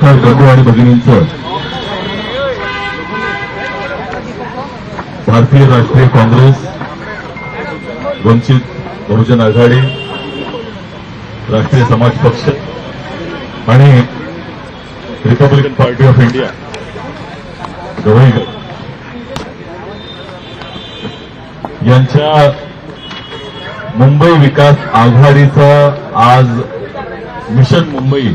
पत्रकार बंधू आणि भगिनींचं भारतीय राष्ट्रीय काँग्रेस, वंचित बहुजन आघाडी, राष्ट्रीय समाज पक्ष आणि Republican Party of India Gavai यांच्या मुंबई विकास आघाडीचा आज मिशन मुंबई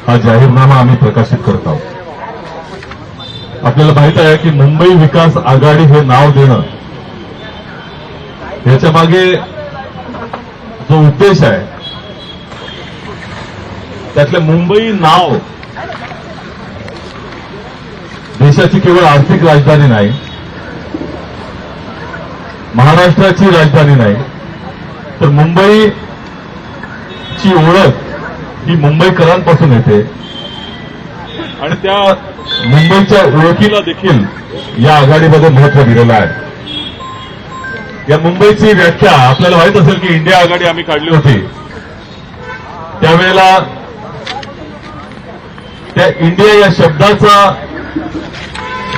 हा जाहीरनामा आम्ही प्रकाशित करत आहोत. आपल्याला माहित आहे की मुंबई विकास आघाडी हे नाव देणं याच्या मागे जो उद्देश आहे त्यातले मुंबई नाव देशाची केवळ आर्थिक राजधानी नाही, महाराष्ट्राची राजधानी नाही, तर मुंबईची ओळख ही मुंबईकरांपासून येते आणि त्या मुंबईच्या ओळखीला देखील या आघाडीमध्ये महत्व दिलेलं आहे. या मुंबईची व्याख्या आपल्याला माहित असेल की इंडिया आघाडी आम्ही काढली होती त्यावेळेला त्या इंडिया या शब्दाचा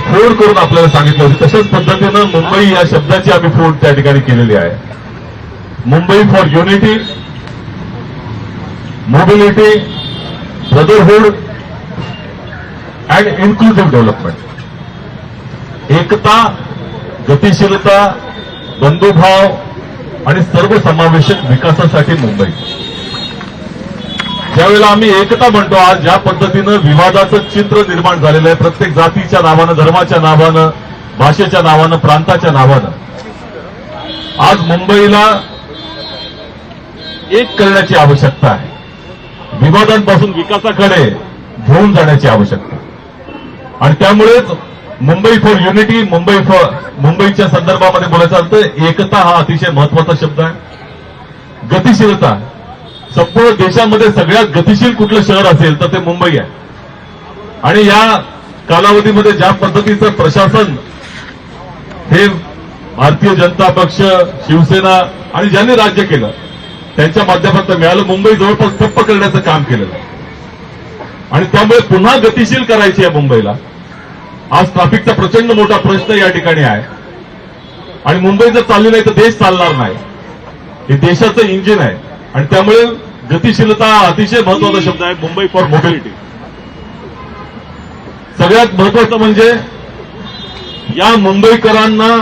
फोड करून आपल्याला सांगितलं होतं. तशाच पद्धतीनं मुंबई या शब्दाची आम्ही फोड त्या ठिकाणी केलेली आहे. Mumbai for unity, mobility, brotherhood and inclusive development. एकता, गतिशीलता, बंधुभाव आणि सर्वसमावेशक विकासासाठी मुंबई. ज्यावेळेला आम्ही एकता म्हणतो, आज ज्या पद्धतीनं विवादाचं चित्र निर्माण झालेलं आहे, प्रत्येक जातीच्या नावानं, धर्माच्या नावानं, भाषेच्या नावानं, प्रांताच्या नावानं, आज मुंबईला एक करण्याची आवश्यकता आहे. विवादांपासून विकासाकडे घेऊन जाण्याची आवश्यकता. आणि त्यामुळेच मुंबई फॉर युनिटी, मुंबईच्या संदर्भामध्ये बोलायचं तर एकता हा अतिशय महत्वाचा शब्द आहे. गतिशीलता, संपूर्ण देशामध्ये सगळ्यात गतिशील कुठलं शहर असेल तर ते मुंबई आहे. आणि या कालावधीमध्ये ज्या पद्धतीचं प्रशासन हे भारतीय जनता पक्ष, शिवसेना आणि ज्यांनी राज्य केलं त्यांच्या माध्यमातून मिळालं, मुंबई जवळपास ठप्प करण्याचं काम केलेलं आहे. आणि त्यामुळे पुन्हा गतिशील करायची आहे मुंबईला. आज ट्रॅफिकचा प्रचंड मोठा प्रश्न या ठिकाणी आहे आणि मुंबई जर चालली नाही तर देश चालणार नाही. हे देशाचं इंजिन आहे आणि त्यामुळे गतिशीलता हा अतिशय महत्वाचा शब्द आहे. Mumbai for mobility. सगळ्यात महत्वाचं म्हणजे या मुंबईकरांना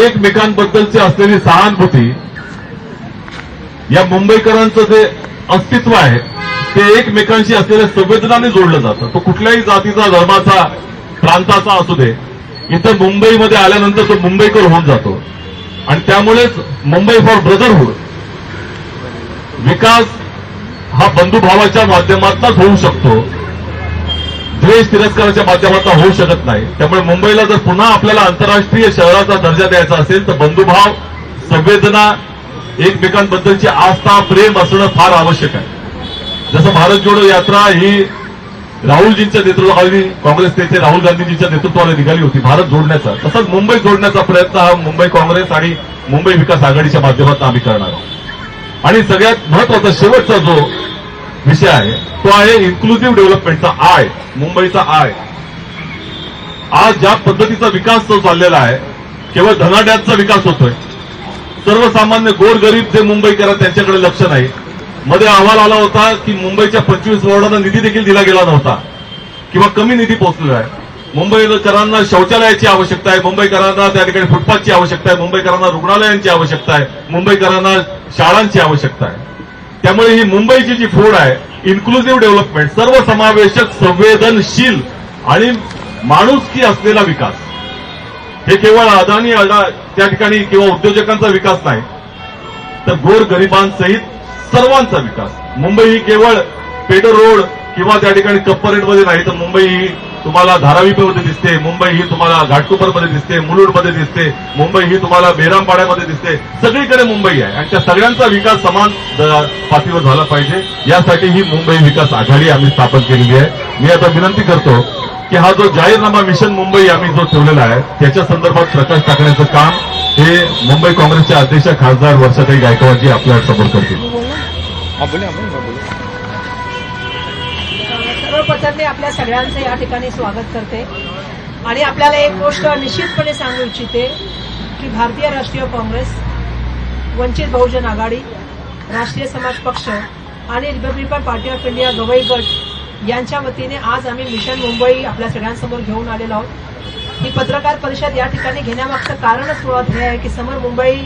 एकमेकांबद्दलची असलेली सहानुभूती, या मुंबईकरांचं जे अस्तित्व आहे ते एकमेकांशी असलेल्या संवेदनाने जोडलं जातं. तो कुठल्याही जातीचा, धर्माचा, प्रांताचा असू दे, इथं मुंबईमध्ये आल्यानंतर तो मुंबईकर होऊन जातो. आणि त्यामुळेच मुंबई फॉर ब्रदरहुड, विकास हा बंधुभावाच्या माध्यमातूनच होऊ शकतो, द्वेष तिरस्काराच्या माध्यमातून होऊ शकत नाही. त्यामुळे मुंबईला जर पुन्हा आपल्याला आंतरराष्ट्रीय शहराचा दर्जा द्यायचा असेल तर बंधुभाव, संवेदना, एकमेकांबद्दलची आस्था, प्रेम असणं फार आवश्यक आहे. जसं भारत जोडो यात्रा ही राहुलजींच्या नेतृत्वाखाली, काँग्रेस नेते राहुल गांधीजींच्या नेतृत्वाने निघाली होती भारत जोडण्याचा, तसंच मुंबई जोडण्याचा प्रयत्न हा मुंबई काँग्रेस आणि मुंबई विकास आघाडीच्या माध्यमातून आम्ही करणार आहोत. आणि सगळ्यात महत्वाचा शेवटचा जो विषय आहे तो आहे इन्क्लुसिव्ह डेव्हलपमेंटचा आय, मुंबईचा आय. आज ज्या पद्धतीचा विकास जो चाललेला आहे, केवळ धनाढ्यांचा विकास होतोय. सर्वसामान्य गोरगरीब जे मुंबईकर त्यांच्याकडे लक्ष नाही. मध्ये अहवाल आला होता की मुंबईच्या 25 वॉर्डांना निधी देखील दिला गेला नव्हता किंवा कमी निधी पोहोचलेला आहे. मुंबईकरांना शौचालयाची आवश्यकता आहे, मुंबईकरांना त्या ठिकाणी फुटपाथची आवश्यकता आहे, मुंबईकरांना रुग्णालयांची आवश्यकता आहे, मुंबईकरांना शाळांची आवश्यकता आहे. त्यामुळे ही मुंबईची जी फोड आहे, इन्क्लुसिव्ह डेव्हलपमेंट, सर्वसमावेशक, संवेदनशील आणि माणुसकी असलेला विकास, हे केवळ अदानी त्या ठिकाणी किंवा उद्योजकांचा विकास नाही, तर गोरगरिबांसहित सर्वांचा विकास. मुंबई ही केवळ पेटर रोड किंवा त्या ठिकाणी कप्परेटमध्ये नाही, तर मुंबई ही तुम्हाला धारावीमध्ये दिसते, मुंबई ही तुम्हाला घाटकोपरमध्ये दिसते, मुलुंडमध्ये दिसते, मुंबई ही तुम्हाला बेरामपाड्यामध्ये दिसते. सगळीकडे मुंबई आहे आणि त्या सगळ्यांचा विकास समान पातळीवर झाला पाहिजे. यासाठी ही मुंबई विकास आघाडी आम्ही स्थापन केलेली आहे. मी आता विनंती करतो की हा जो जाहीरनामा मिशन मुंबई आम्ही जो ठेवलेला आहे त्याच्या संदर्भात प्रकाश टाकण्याचं काम हे मुंबई काँग्रेसच्या अध्यक्ष खासदार वर्षाताई गायकवाडजी आपल्या समोर करतील. सर्वप्रथम मी आपल्या सगळ्यांचं या ठिकाणी स्वागत करते आणि आपल्याला एक गोष्ट निश्चितपणे सांगू इच्छिते की भारतीय राष्ट्रीय काँग्रेस, वंचित बहुजन आघाडी, राष्ट्रीय समाज पक्ष आणि Republican Party of India Gavai गट यांच्या वतीने आज आम्ही मिशन मुंबई आपल्या सगळ्यांसमोर घेऊन आलेलो आहोत। ही पत्रकार परिषद या ठिकाणी घेण्यामागचं कारणच मुळात हे आहे की समोर मुंबई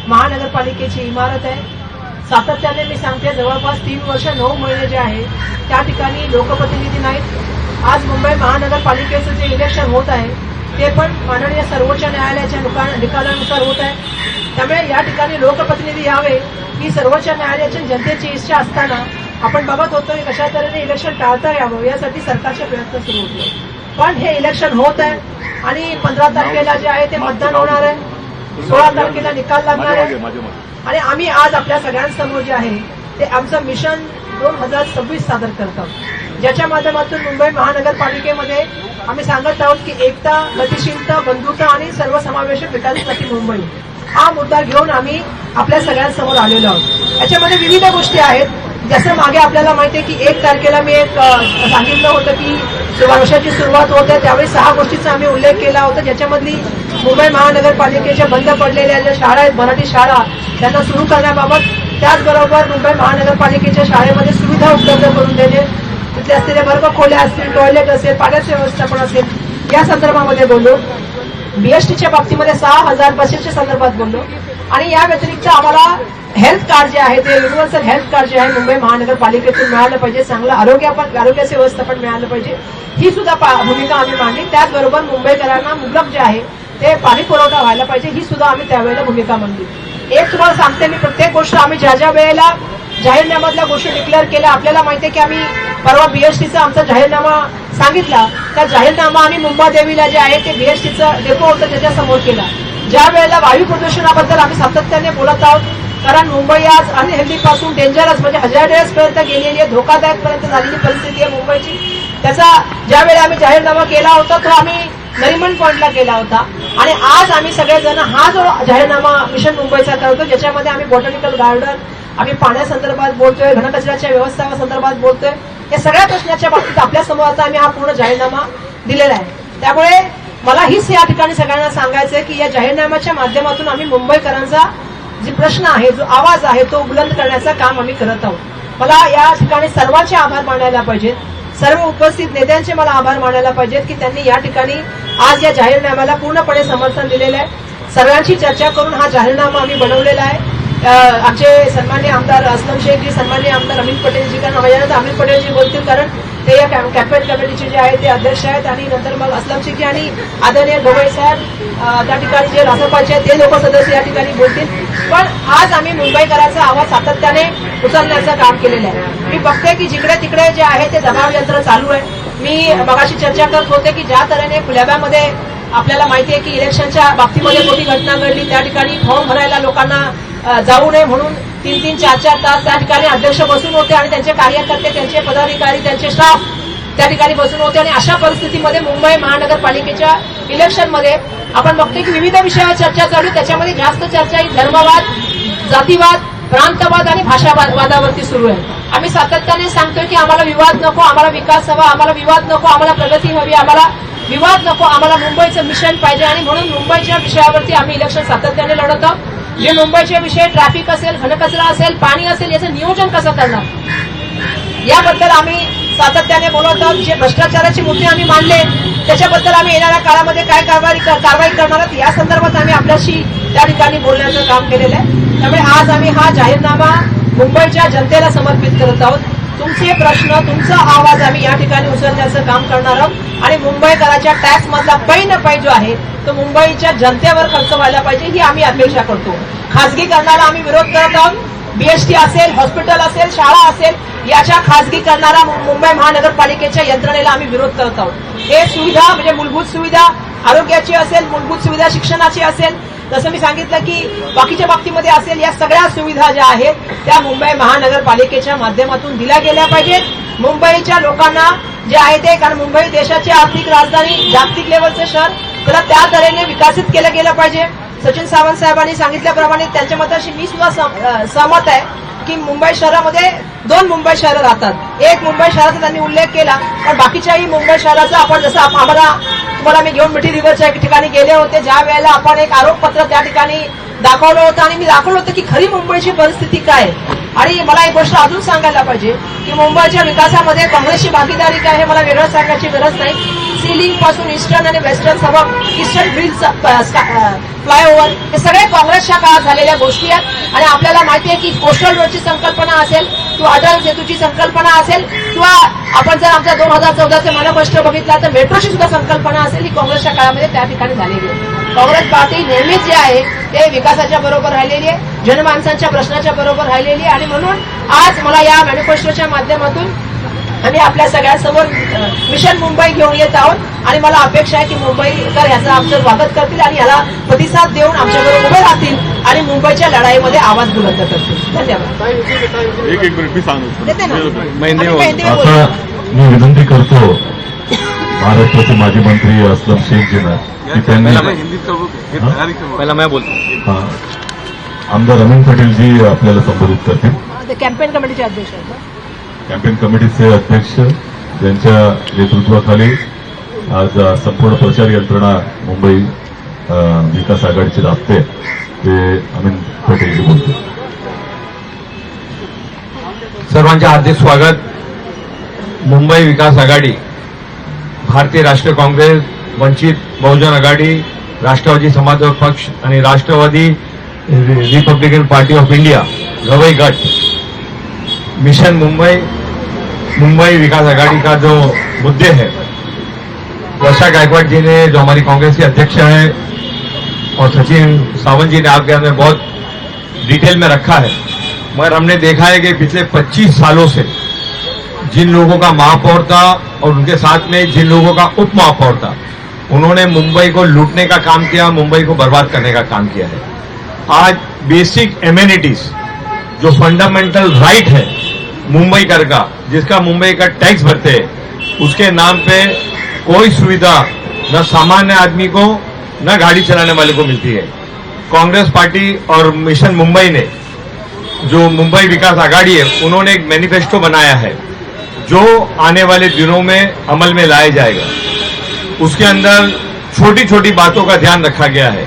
महानगरपालिकेची इमारत आहे। सातत्याने मी सांगते, जवळपास 3 वर्ष 9 महिने जे आहे त्या ठिकाणी लोकप्रतिनिधी नाहीत। आज मुंबई महानगरपालिकेचं जे इलेक्शन होत आहे ते पण माननीय सर्वोच्च न्यायालयाच्या निकालानुसार होत आहे। त्यामुळे या ठिकाणी लोकप्रतिनिधी यावे ही सर्वोच्च न्यायालयाची जनतेची इच्छा असताना आपण बघत होतो की कशा तऱ्हेने इलेक्शन टाळता यावं यासाठी सरकारचे प्रयत्न सुरू होते। पण हे इलेक्शन होत आहे आणि 15 तारखेला जे आहे ते मतदान होणार आहे, 16 तारखेला निकाल लागणार आहे आणि आम्ही आज आपल्या सगळ्यांसमोर जे आहे ते आमचं मिशन 2026 सादर करत आहोत, ज्याच्या माध्यमातून मुंबई महानगरपालिकेमध्ये आम्ही सांगत आहोत की एकता, गतिशीलता, बंधुता आणि सर्वसमावेशक विकासासाठी मुंबई हा मुद्दा घेऊन आम्ही आपल्या सगळ्यांसमोर आलेलो आहोत। याच्यामध्ये विविध गोष्टी आहेत, जसं मागे आपल्याला माहिती आहे की 1 तारखेला मी एक सांगितलं होतं की वर्षाची सुरुवात होते, त्यावेळी 6 गोष्टींचा आम्ही उल्लेख केला होता, ज्याच्यामधली मुंबई महानगरपालिकेच्या बंद पडलेल्या ज्या शाळा आहेत, मराठी शाळा, त्यांना सुरू करण्याबाबत, त्याचबरोबर मुंबई महानगरपालिकेच्या शाळेमध्ये सुविधा उपलब्ध करून देणे, तिथले असलेले वर्गखोल्या असतील, टॉयलेट असेल, पाण्याचे व्यवस्थापन असेल या संदर्भामध्ये बोललो। बीएसटीच्या बाबतीमध्ये 6000 बसेसच्या संदर्भात बोललो आणि या व्यतिरिक्त आम्हाला हेल्थ कार्ड जे आहे ते युनिव्हर्सल हेल्थ कार्ड जे आहे मुंबई महानगरपालिकेतून मिळालं पाहिजे, चांगलं आरोग्याचे व्यवस्थापन मिळालं पाहिजे, ही सुद्धा भूमिका आम्ही मांडली। त्याचबरोबर मुंबईकरांना मुबलक जे आहे ते पाणी पुरवठा व्हायला पाहिजे, ही सुद्धा आम्ही त्यावेळेला भूमिका मांडली। एक तुम्हाला सांगते मी, प्रत्येक गोष्ट आम्ही ज्या वेळेला जाहीरनाम्यातल्या गोष्टी डिक्लेअर केल्या, आपल्याला माहिती आहे की आम्ही परवा बीएसटीचा आमचा जाहीरनामा सांगितला, त्या जाहीरनामा आम्ही मुंबादेवीला जे आहे ते बीएसटीचं डेपो होतं त्याच्यासमोर केला। ज्या वेळेला वायू प्रदूषणाबद्दल आम्ही सातत्याने बोलत आहोत, कारण मुंबई आज अनहेल्दी पासून डेंजरस म्हणजे हजार्डस पर्यंत गेलेली आहे, धोकादायक पर्यंत झालेली परिस्थिती आहे मुंबईची। त्याचा ज्यावेळेला आम्ही जाहीरनामा केला होता तो आम्ही नरिमन पॉइंटला केला होता आणि आज आम्ही सगळेजण हा जो जाहीरनामा मिशन मुंबईचा करतो, ज्याच्यामध्ये आम्ही बॉटॅनिकल गार्डन, आम्ही पाण्यासंदर्भात बोलतोय, घनकचऱ्याच्या व्यवस्थापनासंदर्भात बोलतोय, या सगळ्या प्रश्नाच्या बाबतीत आपल्या समोर आता आम्ही हा पूर्ण जाहीरनामा दिलेला आहे। त्यामुळे मला हीच या ठिकाणी सगळ्यांना सांगायचं आहे की या जाहीरनाम्याच्या माध्यमातून आम्ही मुंबईकरांचा जे प्रश्न आहे, जो आवाज आहे तो बुलंद करण्याचं काम आम्ही करत आहोत। मला या ठिकाणी सर्वांचे आभार मानायला पाहिजेत, सर्व उपस्थित नेत्यांचे मला आभार मानायला पाहिजेत की त्यांनी या ठिकाणी आज या जाहीरनाम्याला पूर्णपणे समर्थन दिलेलं आहे। सर्वांची चर्चा करून हा जाहीरनामा आम्ही बनवलेला आहे। आमचे सन्माननीय आमदार असलम शेखजी, सन्माननीय आमदार अमित पटेलजी, कारण माझ्यानंतर अमित पटेलजी बोलतील कारण ते या कॅम्पेन कमिटीचे जे आहे ते अध्यक्ष आहेत आणि नंतर मग असलम शेखजी आणि आदरणीय गवई साहेब त्या ठिकाणी जे रासपाचे आहेत ते लोक सदस्य या ठिकाणी बोलतील। पण आज आम्ही मुंबईकरांचा आवाज सातत्याने उचलण्याचं काम केलेलं आहे। मी बघते की जिकडे तिकडे जे आहे ते दबाव यंत्र चालू आहे। मी मगाशी चर्चा करत होते की ज्या तऱ्हेने फुल्याब्यामध्ये आपल्याला माहिती आहे की इलेक्शनच्या बाबतीमध्ये मोठी घटना घडली, त्या ठिकाणी फॉर्म भरायला लोकांना जाऊ नये म्हणून 3-3, 4-4 तास त्या ठिकाणी अध्यक्ष बसून होते आणि त्यांचे कार्यकर्ते, त्यांचे पदाधिकारी, त्यांचे स्टाफ त्या ठिकाणी बसून होते आणि अशा परिस्थितीमध्ये मुंबई महानगरपालिकेच्या इलेक्शनमध्ये आपण बघतो की विविध विषयावर चर्चा चालू, त्याच्यामध्ये जास्त चर्चा ही धर्मवाद, जातीवाद, प्रांतवाद आणि भाषावादावरती सुरू आहे। आम्ही सातत्याने सांगतोय की आम्हाला विवाद नको, आम्हाला विकास हवा, आम्हाला विवाद नको, आम्हाला प्रगती हवी, आम्हाला विवाद नको, आम्हाला मुंबईचं मिशन पाहिजे आणि म्हणून मुंबईच्या विषयावरती आम्ही इलेक्शन सातत्याने लढत आहोत। जे मुंबईचे विषय ट्रॅफिक असेल, घनकचरा असेल, पाणी असेल, याचं नियोजन कसं करणार याबद्दल आम्ही सातत्याने बोलत आहोत। जे भ्रष्टाचाराचे मुद्दे आम्ही मांडले त्याच्याबद्दल आम्ही येणाऱ्या काळामध्ये काय कारवाई करणार आहोत या संदर्भात आम्ही आपल्याशी त्या ठिकाणी बोलण्याचं काम केलेलं आहे। त्यामुळे आज आम्ही हा जाहीरनामा मुंबईच्या जनतेला समर्पित करत आहोत। तुमचे प्रश्न, तुमचा आवाज आम्ही या ठिकाणी उचलण्याचं काम करणार आहोत आणि मुंबईकराच्या टॅक्स मधला पै न पै जो आहे तो मुंबईच्या जनतेवर खर्च व्हायला पाहिजे ही आम्ही अपेक्षा करतो। खासगीकरणाला आम्ही विरोध करत आहोत। बीएसटी असेल, हॉस्पिटल असेल, शाळा असेल, याच्या खासगीकरणाला मुंबई महानगरपालिकेच्या यंत्रणेला आम्ही विरोध करत आहोत। हे सुविधा म्हणजे मूलभूत सुविधा आरोग्याची असेल, मूलभूत सुविधा शिक्षणाची असेल, जसं मी सांगितलं की बाकीच्या बाबतीमध्ये असेल, या सगळ्या सुविधा ज्या आहेत त्या मुंबई महानगरपालिकेच्या माध्यमातून दिल्या गेल्या पाहिजेत। मुंबईच्या लोकांना जे आहे ते, कारण मुंबई देशाची आर्थिक राजधानी, जागतिक लेवलचं शहर, त्याला त्या तऱ्हेने विकसित केलं गेलं पाहिजे। सचिन सावंत साहेबांनी सांगितल्याप्रमाणे त्यांच्या मताशी मी सुद्धा सहमत आहे की मुंबई शहरामध्ये 2 मुंबई शहरं राहतात. एक मुंबई शहराचा त्यांनी उल्लेख केला, पण बाकीच्याही मुंबई शहराचा आपण जसं आम्हाला तुम्हाला मी घेऊन मिठी रिव्हरच्या ठिकाणी गेले होते, ज्या वेळेला आपण एक आरोपपत्र त्या ठिकाणी दाखवलं होतं आणि मी दाखवलं होतं की खरी मुंबईची परिस्थिती काय. आणि मला एक गोष्ट अजून सांगायला पाहिजे की मुंबईच्या विकासामध्ये काँग्रेसची भागीदारी काय हे मला वेगळं सांगायची गरज नाही. सीलिंग पासून ईस्टर्न आणि वेस्टर्न सबब, ईस्टर्न ग्रीन फ्लायओव्हर हे सगळे काँग्रेसच्या काळात झालेल्या गोष्टी आहेत. आणि आपल्याला माहिती आहे की कोस्टल रोडची संकल्पना असेल किंवा अटल सेतूची संकल्पना असेल किंवा आपण जर आमच्या 2014चे मनोपष्ट बघितला तर मेट्रोची सुद्धा संकल्पना असेल ही काँग्रेसच्या काळामध्ये त्या ठिकाणी झालेली आहे. काँग्रेस पार्टी नेहमीच जे आहे ते विकासाच्या बरोबर राहिलेली आहे, जनमानसांच्या प्रश्नाच्या बरोबर राहिलेली आहे. आणि म्हणून आज मला या मॅनिफेस्टोच्या माध्यमातून आम्ही आपल्या सगळ्यांसमोर मिशन मुंबई घेऊन येत आहोत आणि मला अपेक्षा आहे की मुंबईकर याचं आमचं स्वागत करतील आणि याला प्रतिसाद देऊन आमच्याबरोबर उभे राहतील आणि मुंबईच्या लढाईमध्ये आवाज बुलंद करतील. धन्यवाद. एक मिनिट मी सांगतो. देते ना? महिने आम्ही मेहंदी आता बोलू. मी विनंती करतो महाराष्ट्राचे माजी मंत्री असलम शेखजींना की त्यांनी पहिला मैं बोलतो. आमदार अमीन पटेलजी आपल्याला संबोधित करतील. ते कॅम्पेन कमिटीचे अध्यक्ष आहेत ना? कॅम्पेन कमिटीचे अध्यक्ष ज्यांच्या नेतृत्वाखाली आज संपूर्ण प्रचार यंत्रणा मुंबई विकास आघाडीची राबते ते अमीन पटेलजी बोलतील. सर्वांचे हार्दिक स्वागत. मुंबई विकास आघाडी, भारतीय राष्ट्रीय काँग्रेस, वंचित बहुजन आघाडी, राष्ट्रवादी समाजवादी पक्ष आणि राष्ट्रवादी Republican Party of India Gavai गट, मिशन मुंबई विकास आघाड़ी का जो मुद्दे है, वर्षा गायकवाड़ जी ने जो हमारी कांग्रेस के अध्यक्ष हैं और सचिन सावंत जी ने आपके अंदर बहुत डिटेल में रखा है, मगर हमने देखा है कि पिछले 25 सालों से जिन लोगों का महापौर था और उनके साथ में जिन लोगों का उप महापौर था, उन्होंने मुंबई को लूटने का काम किया, मुंबई को बर्बाद करने का काम किया है. आज बेसिक एमेनिटीज जो फंडामेंटल राइट है मुंबईकर का, जिसका मुंबई का टैक्स भरते हैं, उसके नाम पे कोई सुविधा न सामान्य आदमी को न गाड़ी चलाने वाले को मिलती है. कांग्रेस पार्टी और मिशन मुंबई ने, जो मुंबई विकास आघाड़ी है, उन्होंने एक मैनिफेस्टो बनाया है जो आने वाले दिनों में अमल में लाया जाएगा. उसके अंदर छोटी छोटी बातों का ध्यान रखा गया है.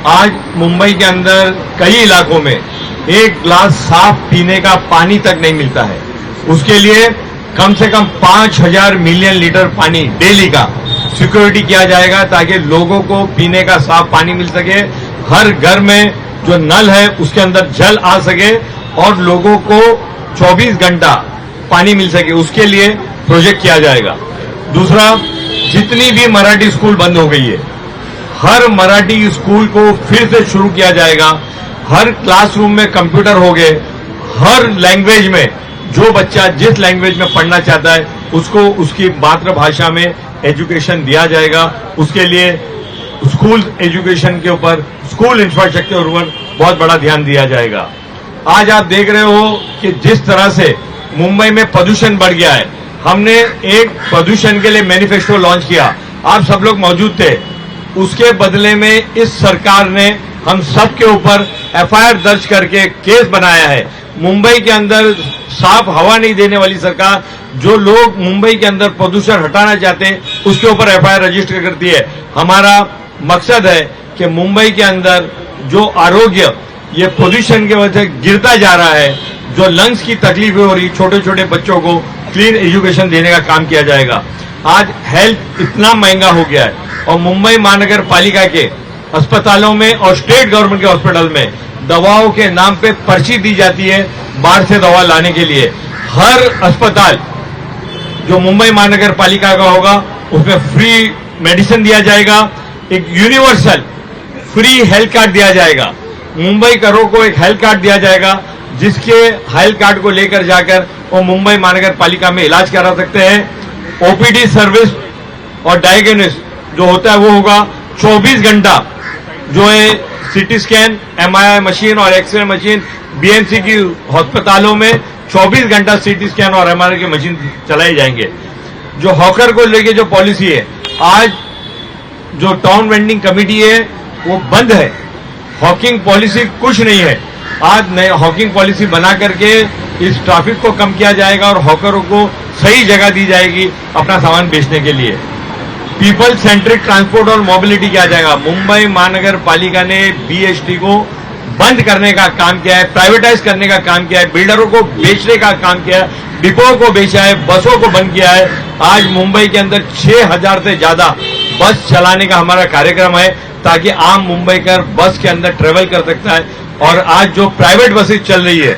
आज मुंबई के अंदर कई इलाकों में एक गिलास साफ पीने का पानी तक नहीं मिलता है. उसके लिए कम से कम 5000 मिलियन लीटर पानी डेली का सिक्योरिटी किया जाएगा ताकि लोगों को पीने का साफ पानी मिल सके. हर घर में जो नल है उसके अंदर जल आ सके और लोगों को 24 घंटा पानी मिल सके, उसके लिए प्रोजेक्ट किया जाएगा. दूसरा, जितनी भी मराठी स्कूल बंद हो गई है, हर मराठी स्कूल को फिर से शुरू किया जाएगा. हर क्लासरूम में कंप्यूटर हो गए. हर लैंग्वेज में जो बच्चा जिस लैंग्वेज में पढ़ना चाहता है उसको उसकी मातृभाषा में एजुकेशन दिया जाएगा. उसके लिए स्कूल एजुकेशन के ऊपर, स्कूल इंफ्रास्ट्रक्चर के ऊपर बहुत बड़ा ध्यान दिया जाएगा. आज आप देख रहे हो कि जिस तरह से मुंबई में प्रदूषण बढ़ गया है, हमने एक प्रदूषण के लिए मैनिफेस्टो लॉन्च किया. आप सब लोग मौजूद थे. उसके बदले में इस सरकार ने हम सब के ऊपर एफआईआर दर्ज करके केस बनाया है. मुंबई के अंदर साफ हवा नहीं देने वाली सरकार, जो लोग मुंबई के अंदर प्रदूषण हटाना चाहते हैं, उसके ऊपर एफआईआर रजिस्टर करती है. हमारा मकसद है कि मुंबई के अंदर जो आरोग्य ये प्रदूषण की वजह से गिरता जा रहा है, जो लंग्स की तकलीफें हो रही, छोटे छोटे बच्चों को क्लीन एजुकेशन देने का काम किया जाएगा. आज हेल्थ इतना महंगा हो गया है और मुंबई महानगर पालिका के अस्पतालों में और स्टेट गवर्नमेंट के हॉस्पिटल में दवाओं के नाम पे पर्ची दी जाती है बाहर से दवा लाने के लिए. हर अस्पताल जो मुंबई महानगर पालिका का होगा उसमें फ्री मेडिसिन दिया जाएगा. एक यूनिवर्सल फ्री हेल्थ कार्ड दिया जाएगा. मुंबई करों को एक हेल्थ कार्ड दिया जाएगा जिसके हेल्थ कार्ड को लेकर जाकर वो मुंबई महानगर पालिका में इलाज करा सकते हैं. ओपीडी सर्विस और डायग्नोसिस जो होता है वो होगा 24 घंटा. जो है सीटी स्कैन, एमआरआई मशीन और एक्सरे मशीन बीएमसी की अस्पतालों में 24 घंटा सीटी स्कैन और एमआरआई की मशीन चलाई जाएंगे. जो हॉकर को लेके जो पॉलिसी है, आज जो टाउन वेंडिंग कमेटी है वो बंद है. हॉकिंग पॉलिसी कुछ नहीं है आज नए हॉकिंग पॉलिसी बना करके इस ट्रैफिक को कम किया जाएगा और हॉकरों को सही जगह दी जाएगी अपना सामान बेचने के लिए। पीपल सेंट्रिक ट्रांसपोर्ट और मोबिलिटी किया जाएगा। मुंबई महानगर पालिका ने बीएसटी को बंद करने का काम किया है, प्राइवेटाइज करने का काम किया है, बिल्डरों को बेचने का काम किया है, डिपो को बेचा है, बसों को बंद किया है। आज मुंबई के अंदर 6000 से ज्यादा बस चलाने का हमारा कार्यक्रम है ताकि आम मुंबईकर बस के अंदर ट्रेवल कर सकता है। और आज जो प्राइवेट बसेज चल रही है,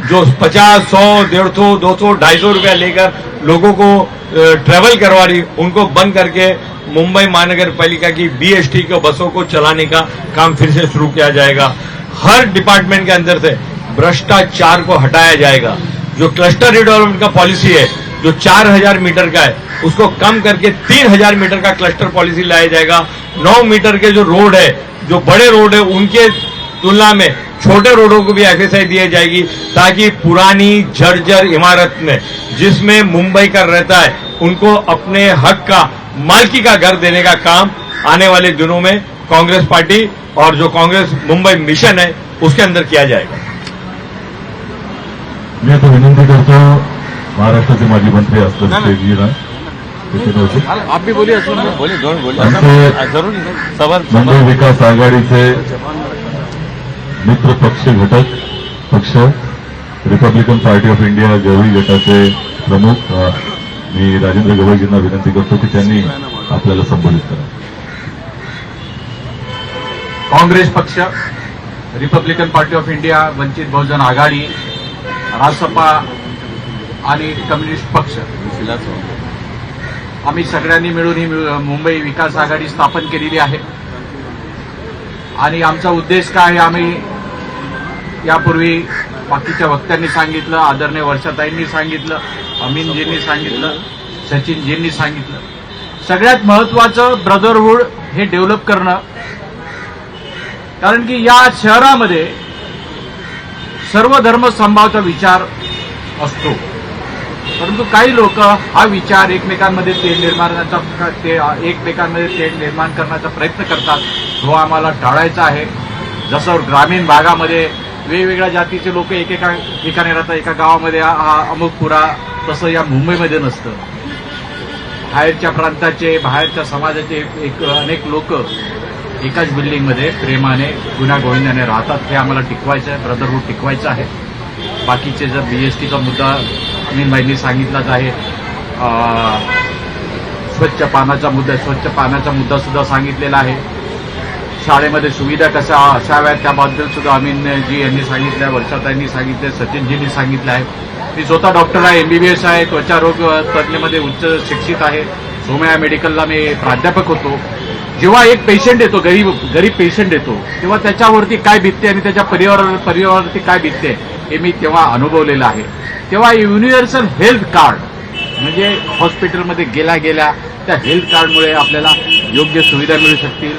जो 50, 100, 150, 200, 250 रुपया लेकर लोगों को ट्रेवल करवा रही, उनको बंद करके मुंबई महानगर पालिका की बीएसटी के बसों को चलाने का काम फिर से शुरू किया जाएगा। हर डिपार्टमेंट के अंदर से भ्रष्टाचार को हटाया जाएगा। जो क्लस्टर रिडेवलपमेंट का पॉलिसी है, जो 4000 मीटर का है, उसको कम करके 3000 मीटर का क्लस्टर पॉलिसी लाया जाएगा। 9 मीटर के जो रोड है, जो बड़े रोड है, उनके तुलना में छोटे रोडों को भी एफएसआई दी जाएगी ताकि पुरानी जर्जर इमारत में जिसमें मुंबई का रहता है, उनको अपने हक का मालकी का घर देने का काम आने वाले दिनों में कांग्रेस पार्टी और जो कांग्रेस मुंबई मिशन है उसके अंदर किया जाएगा। मी आता विनंती करतो महाराष्ट्राचे माजी मंत्री असतात तेजीला तिथे होते. आप भी बोलिए, बोलिए, दोन बोलिए, आमचे जरूर सवाल मुंबई विकास आघाडीचे मित्र पक्ष घटक पक्ष रिपब्लिकन पार्टी ऑफ इंडिया गवळी गटाचे प्रमुख मी राजेंद्र गवळींना विनंती करतो की त्यांनी आपल्याला संबोधित करा. काँग्रेस पक्ष, Republican Party of India, Vanchit Bahujan आघाडी, रासपा आणि कम्युनिस्ट पक्ष आम्ही सगळ्यांनी मिळून ही मुंबई विकास आघाडी स्थापन केलेली आहे. आणि आमचा उद्देश काय आहे, आम्ही यापूर्वी बाकीच्या वक्त्यांनी सांगितलं, आदरणीय वर्षाताईंनी सांगितलं, अमीनजींनी सांगितलं, सचिनजींनी सांगितलं. सगळ्यात महत्वाचं ब्रदरहूड हे डेव्हलप करणं. कारण की या शहरामध्ये सर्व धर्म समभावाचा विचार असतो, परंतु काही लोक हा विचार एकमेकांमध्ये तेढ निर्माण करण्याचा प्रयत्न करतात. तो आम्हाला टाळायचा आहे. जसं ग्रामीण भागामध्ये वेगवेगळ्या जातीचे लोक एकेका ठिकाणी राहतात, एका गावामध्ये हा अमुक पुरा, तसं या मुंबईमध्ये नसतं. बाहेरच्या प्रांताचे, बाहेरच्या समाजाचे अनेक लोक एकाच बिल्डिंगमध्ये प्रेमाने गुण्यागोविंदाने राहतात. हे आम्हाला टिकवायचं आहे, ब्रदरहूड टिकवायचं आहे. बाकीचे जर बीएसटीचा मुद्दा अमीनबाईंनी सांगितलाच आहे, स्वच्छ पाण्याचा मुद्दा सुद्धा सांगितलेला आहे. शाळेमध्ये सुविधा कशा असाव्यात त्याबद्दल सुद्धा अमीनजी यांनी सांगितलं, वर्षाताईंनी सांगितलं, सचिनजींनी सांगितलं आहे. मी स्वतः डॉक्टर आहे, एमबीबीएस आहे, त्वचा रोग तज्ञमध्ये उच्च शिक्षित आहे. सोमया मेडिकलला मी प्राध्यापक होतो. जेव्हा एक पेशंट येतो, गरीब पेशंट येतो, तेव्हा त्याच्यावरती काय बितते आणि त्याच्या परिवारावरती काय बितते हे मी तेव्हा अनुभवलेलं आहे. तेव्हा युनिव्हर्सल हेल्थ कार्ड म्हणजे हॉस्पिटलमध्ये गेल्या त्या हेल्थ कार्डमुळे आपल्याला योग्य सुविधा मिळू शकतील,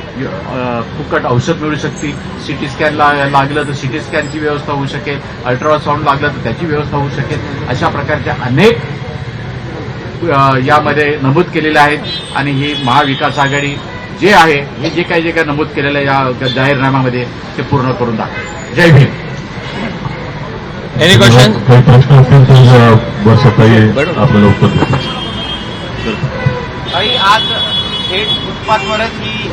फुकट औषध मिळू शकतील. सिटी स्कॅन लागलं तर सिटी स्कॅनची व्यवस्था होऊ शकेल, अल्ट्रासाऊंड लागलं तर त्याची व्यवस्था होऊ शकेल. अशा प्रकारच्या अनेक यामध्ये नमूद केलेल्या आहेत. आणि ही महाविकास आघाडी जे आहे, हे जे काही नमूद केलेलं आहे या जाहीरनाम्यामध्ये ते पूर्ण करून दाखवेल. जय भीम. Any question? काही प्रश्न असतील तर वर्षाताई आपल्याला उत्तर देतील. आणि आज थेट फुटपाथवरच ही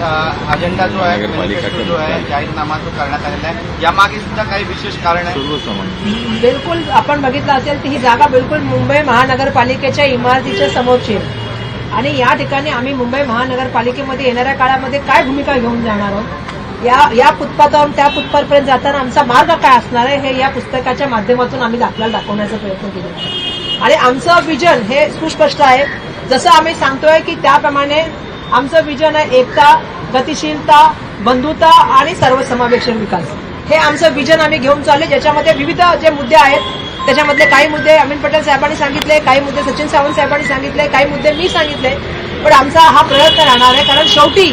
अजेंडा जो आहे, manifesto जो आहे, जाहीरनामा जो करण्यात आलेला आहे, यामागे सुद्धा काही विशेष कारण आहे. बिलकुल आपण बघितलं असेल की ही जागा बिलकुल मुंबई महानगरपालिकेच्या इमारतीच्या समोरची आहे. आणि या ठिकाणी आम्ही मुंबई महानगरपालिकेमध्ये येणाऱ्या काळामध्ये काय भूमिका घेऊन जाणार आहोत, या फुटपाथावरून त्या फुटपाथपर्यंत जाताना आमचा मार्ग काय असणार आहे, हे या पुस्तकाच्या माध्यमातून आम्ही आपल्याला दाखवण्याचा प्रयत्न केलेला आहे. आणि आमचं विजन हे सुस्पष्ट आहे. जसं आम्ही सांगतोय की त्याप्रमाणे आमचं विजन आहे एकता, गतिशीलता, बंधुता आणि सर्वसमावेशक विकास. हे आमचं विजन आम्ही घेऊन चालले, ज्याच्यामध्ये विविध जे मुद्दे आहेत त्याच्यामधले काही मुद्दे अमीन पटेल साहेबांनी सांगितले, काही मुद्दे सचिन सावंत साहेबांनी सांगितले, काही मुद्दे मी सांगितले. पण आमचा हा प्रयत्न राहणार आहे, कारण शेवटी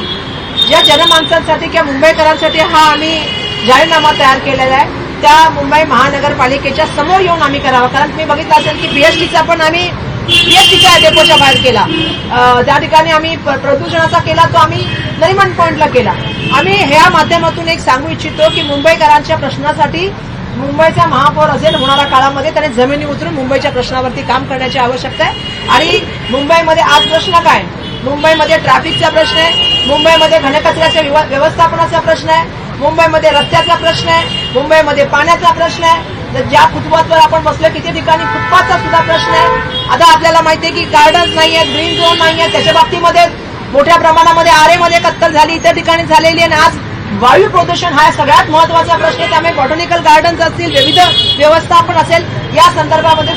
या जनमानसांसाठी किंवा मुंबईकरांसाठी हा आम्ही जाहीरनामा तयार केलेला आहे, त्या मुंबई महानगरपालिकेच्या समोर येऊन आम्ही करावा. कारण तुम्ही बघितलं असेल की बीएसटीचा पण आम्ही बीएसटीच्या डेपोच्या बाहेर केला. त्या ठिकाणी आम्ही प्रदूषणाचा केला तो आम्ही नरिमन पॉइंटला केला. आम्ही ह्या माध्यमातून एक सांगू इच्छितो की मुंबईकरांच्या प्रश्नासाठी मुंबईचा महापौर असेल होणाऱ्या काळामध्ये त्याने जमिनी उतरून मुंबईच्या प्रश्नावरती काम करण्याची आवश्यकता आहे. आणि मुंबईमध्ये आज प्रश्न काय? मुंबईमध्ये ट्रॅफिकचा प्रश्न आहे, मुंबईमध्ये घनकचऱ्याच्या व्यवस्थापनाचा प्रश्न आहे, मुंबईमध्ये रस्त्याचा प्रश्न आहे, मुंबईमध्ये पाण्याचा प्रश्न आहे. तर ज्या फुटपाथवर आपण बसलो किती ठिकाणी फुटपाथचा सुद्धा प्रश्न आहे. आता आपल्याला माहिती आहे की गार्डन्स नाही आहेत, ग्रीन झोन नाही आहेत, त्याच्या बाबतीमध्ये मोठ्या प्रमाणामध्ये आरेमध्ये कत्तल झाली, इतर ठिकाणी झालेली आहे. आणि आज वायू प्रदूषण हा सगळ्यात महत्वाचा प्रश्न आहे. त्यामुळे बॉटॅनिकल गार्डन्स असतील, विविध व्यवस्थापन असेल, या संदर्भामध्ये